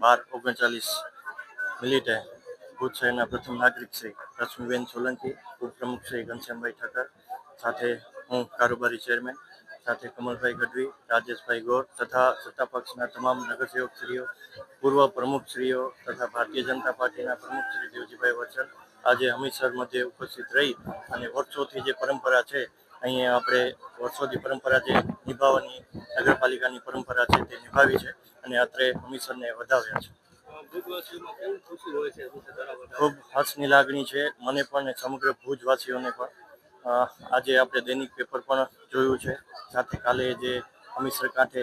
12:39 ભુજ શહેરના પ્રથમ નાગરિક શ્રી રશ્મિબેન સોલંકી, ઉપપ્રમુખ શ્રી ઘનશ્યામભાઈ ઠક્કર, સાથે હું કારોબારી ચેરમેન, સાથે કમલભાઈ ગઢવી, રાજેશભાઈ ગોર તથા સત્તા પક્ષના તમામ નગરસેવકશ્રીઓ, પૂર્વ પ્રમુખશ્રીઓ તથા ભારતીય જનતા પાર્ટીના પ્રમુખ શ્રી દેવજીભાઈ વત્સલ આજે હમીરસર મધ્યે ઉપસ્થિત રહી અને વર્ષોથી જે પરંપરા છે, અહીંયા આપણે વર્ષોથી પરંપરા જે નિભાવવાની નગરપાલિકાની પરંપરા છે તે નિભાવી છે અને અત્રે હમીરસરને વધાવ્યા છે. ખૂબ હર્ષની લાગણી છે મને પણ અને સમગ્ર ભુજવાસીઓને પણ. આજે આપણે દૈનિક પેપર પણ જોયું છે, સાથે કાલે જે હમીરસર કાંઠે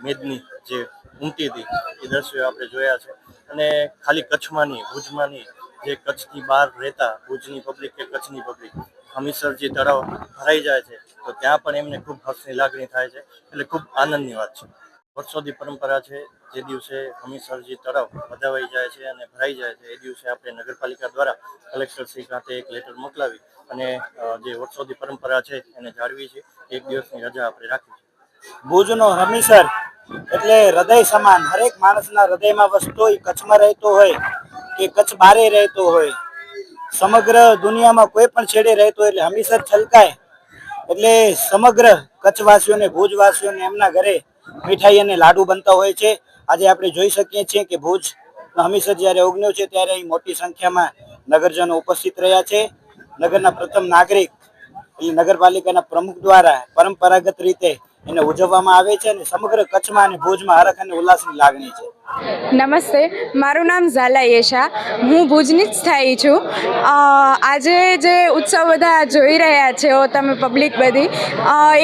મેદની જે ઉમટી હતી એ દ્રશ્યો આપણે જોયા છે. અને ખાલી કચ્છમાં નહીં, ભુજમાં નહીં, જે કચ્છથી બહાર રહેતા ભુજની પબ્લિક કે કચ્છની પબ્લિક હમીરસર જે તળાવ ભરાઈ જાય છે તો ત્યાં પણ એમને ખૂબ હર્ષની લાગણી થાય છે, એટલે ખૂબ આનંદની વાત છે. વર્ષોથી પરંપરા છે, જે દિવસે હમીરસરજી તળાવ વધાવાઈ જાય છે અને ભરાઈ જાય છે એ દિવસે આપણે નગરપાલિકા દ્વારા કલેક્ટરશ્રી ખાતે એક લેટર મોકલાવી અને જે વર્ષોથી પરંપરા છે એને જાળવી છે. એક દિવસની રજા આપણે રાખી છે. ભુજનો હમીરસર એટલે હૃદય સમાન, હરેક માણસના હૃદયમાં વસતો હોય, કચ્છમાં રહેતો હોય કે કચ્છ બારે રહેતો હોય, સમગ્ર દુનિયામાં કોઈ પણ છેડે રહેતો હોય એટલે હમીરસર છલકાય એટલે સમગ્ર કચ્છવાસીઓને, ભુજવાસીઓને એમના ઘરે મીઠાઈ અને લાડુ બનતા હોય છે. આજે આપણે જોઈ શકીએ છીએ કે ભુજ હમીરસર જ્યારે ઓગણ્યો છે ત્યારે અહીં મોટી સંખ્યામાં નગરજનો ઉપસ્થિત રહ્યા છે. નગરના પ્રથમ નાગરિક એટલે નગરપાલિકાના પ્રમુખ દ્વારા પરંપરાગત રીતે એને ઉજવવામાં આવે છે અને સમગ્ર કચ્છમાં અને ભુજમાં હરખ અને ઉલ્લાસની લાગણી છે. નમસ્તે, મારું નામ ઝાલા યેશા, હું ભુજની જ સ્થાયી છું. આજે જે ઉત્સવ બધા જોઈ રહ્યા છો તમે પબ્લિક બધી,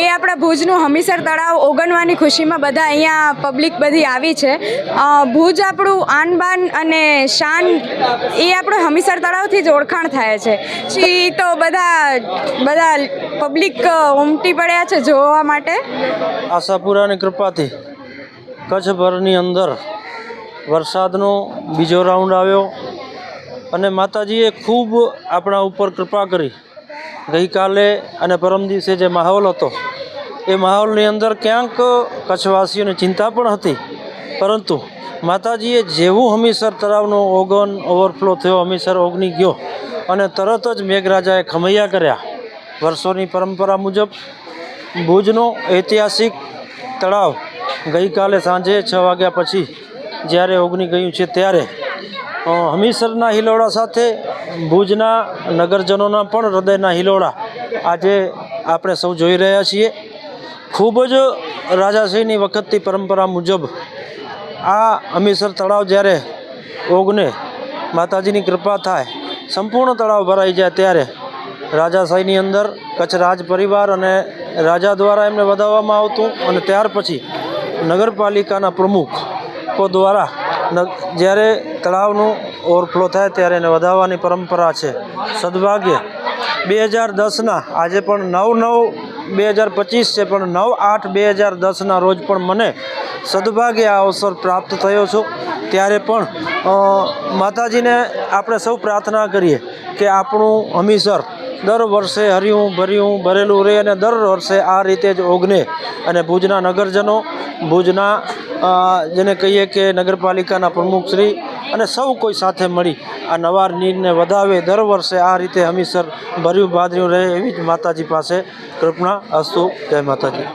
એ આપણા ભુજનું હમીરસર તળાવ ઓગણવાની ખુશીમાં બધા અહીંયા પબ્લિક બધી આવી છે. ભુજ આપણું આન બાન અને શાન એ આપણું હમીરસર તળાવથી જ ઓળખાણ થાય છે. પછી તો બધા પબ્લિક ઉમટી પડ્યા છે જોવા માટે. આશાપુરાની કૃપાથી કચ્છભરની અંદર વરસાદનો બીજો રાઉન્ડ આવ્યો અને માતાજીએ ખૂબ આપણા ઉપર કૃપા કરી. ગઈકાલે અને પરમ દિવસે જે માહોલ હતો એ માહોલની અંદર ક્યાંક કચ્છવાસીઓને ચિંતા પણ હતી, પરંતુ માતાજીએ જેવું હમીરસર તળાવનો ઓવરફ્લો થયો, હમીરસર ઓગની ગયો અને તરત જ મેઘરાજાએ ખમૈયા કર્યા. વર્ષોની પરંપરા મુજબ ભુજનો ઐતિહાસિક તળાવ ગઈકાલે સાંજે 6 વાગ્યા પછી જ્યારે ઓગની ગયું છે ત્યારે હમીરસરના હિલોળા સાથે ભુજના નગરજનોના પણ હૃદયના હિલોળા આજે આપણે સૌ જોઈ રહ્યા છીએ. ખૂબ જ રાજાશાહીની વખતથી પરંપરા મુજબ આ હમીરસર તળાવ જ્યારે ઓગને, માતાજીની કૃપા થાય, સંપૂર્ણ તળાવ ભરાઈ જાય ત્યારે રાજાશાહીની અંદર કચ્છ રાજ પરિવાર અને રાજા દ્વારા એમને વધાવવામાં આવતું અને ત્યાર પછી નગરપાલિકાના પ્રમુખો દ્વારા જ્યારે તળાવનું ઓવરફ્લો થાય ત્યારે એને વધાવવાની પરંપરા છે. સદભાગ્ય 2010ના આજે પણ 9/9/2025 છે, પણ 9/8/2010ના રોજ પણ મને સદભાગ્ય આ અવસર પ્રાપ્ત થયો છું. ત્યારે પણ માતાજીને આપણે સૌ પ્રાર્થના કરીએ કે આપણું હમીરસર દર વર્ષે હર્યું ભર્યું ભરેલું રહે અને દર વર્ષે આ રીતે જ ઓગને અને ભુજના નગરજનો, ભુજના જેને કહીએ કે નગરપાલિકાના પ્રમુખશ્રી અને સૌ કોઈ સાથે મળી આ નવા નીરને વધાવે, દર વર્ષે આ રીતે હમીરસર ભર્યું ભાદર્યું રહે એવી જ માતાજી પાસે કૃપા અસ્તુ. જય માતાજી.